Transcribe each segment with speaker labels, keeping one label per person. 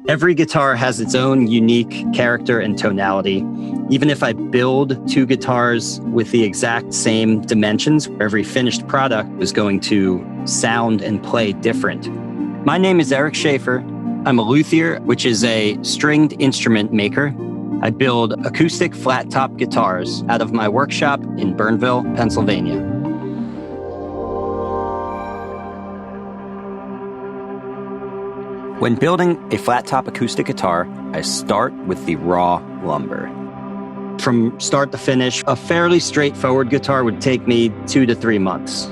Speaker 1: Every guitar has its own unique character and tonality. Even if I build two guitars with the exact same dimensions, every finished product is going to sound and play different. My name is Schaefer. I'm a luthier, which is a stringed instrument maker. I build acoustic flat-top guitars out of my workshop in Burnville, Pennsylvania. When building a flat-top acoustic guitar, I start with the raw lumber. From start to finish, a fairly straightforward guitar would take me 2 to 3 months.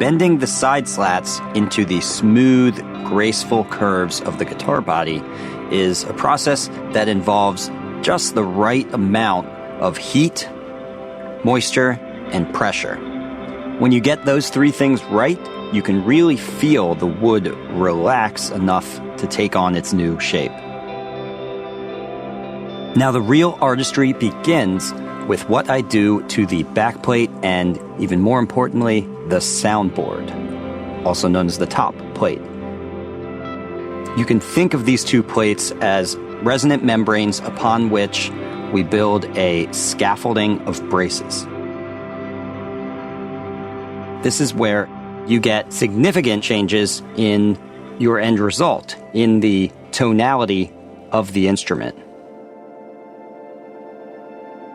Speaker 1: Bending the side slats into the smooth, graceful curves of the guitar body is a process that involves just the right amount of heat, moisture, and pressure. When you get those three things right, you can really feel the wood relax enough to take on its new shape. Now, the real artistry begins with what I do to the backplate and, even more importantly, the soundboard, also known as the top plate. You can think of these two plates as resonant membranes upon which we build a scaffolding of braces. This is where you get significant changes in your end result, in the tonality of the instrument.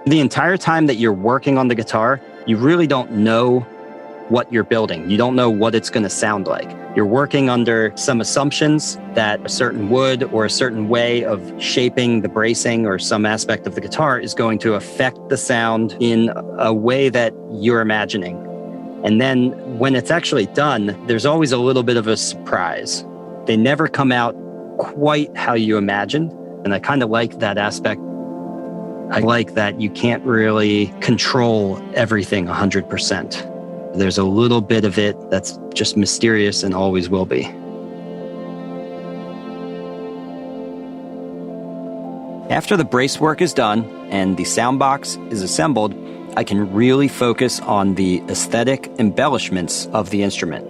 Speaker 1: The entire time that you're working on the guitar, you really don't know what you're building. You don't know what it's going to sound like. You're working under some assumptions that a certain wood or a certain way of shaping the bracing or some aspect of the guitar is going to affect the sound in a way that you're imagining. And then when it's actually done, there's always a little bit of a surprise. They never come out quite how you imagined. And I kind of like that aspect. I like that you can't really control everything 100%. There's a little bit of it that's just mysterious and always will be. After the brace work is done and the sound box is assembled, I can really focus on the aesthetic embellishments of the instrument.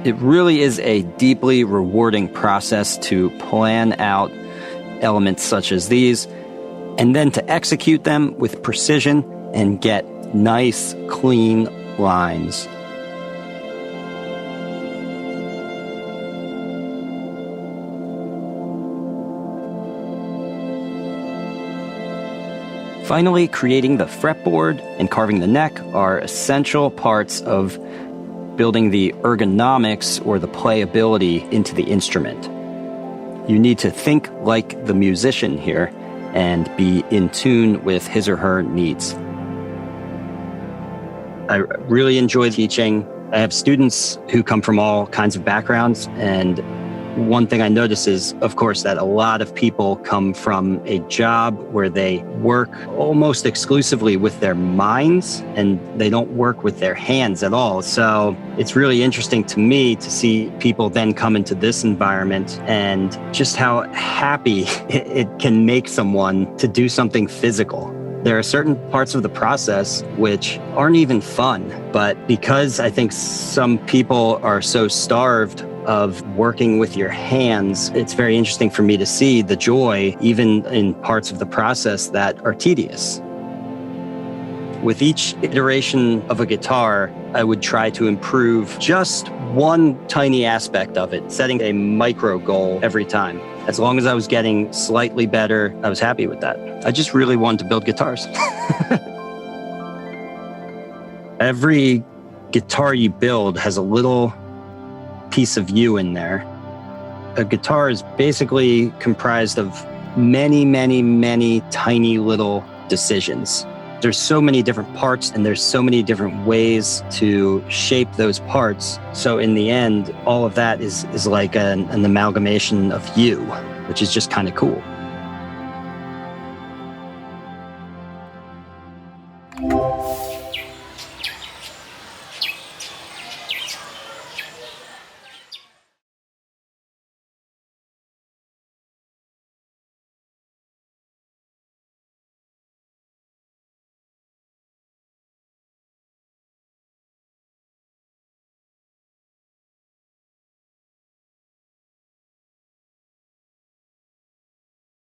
Speaker 1: It really is a deeply rewarding process to plan out elements such as these, and then to execute them with precision and get nice, clean lines. Finally, creating the fretboard and carving the neck are essential parts of building the ergonomics or the playability into the instrument. You need to think like the musician here and be in tune with his or her needs. I really enjoy teaching. I have students who come from all kinds of backgrounds, and one thing I notice is, of course, that a lot of people come from a job where they work almost exclusively with their minds and they don't work with their hands at all. So it's really interesting to me to see people then come into this environment and just how happy it can make someone to do something physical. There are certain parts of the process which aren't even fun, but because I think some people are so starved of working with your hands, it's very interesting for me to see the joy even in parts of the process that are tedious. With each iteration of a guitar, I would try to improve just one tiny aspect of it, setting a micro goal every time. As long as I was getting slightly better, I was happy with that. I just really wanted to build guitars. Every guitar you build has a little piece of you in there. A guitar is basically comprised of many, many, many tiny little decisions. There's so many different parts and there's so many different ways to shape those parts. So in the end, all of that is like an amalgamation of you, which is just kind of cool.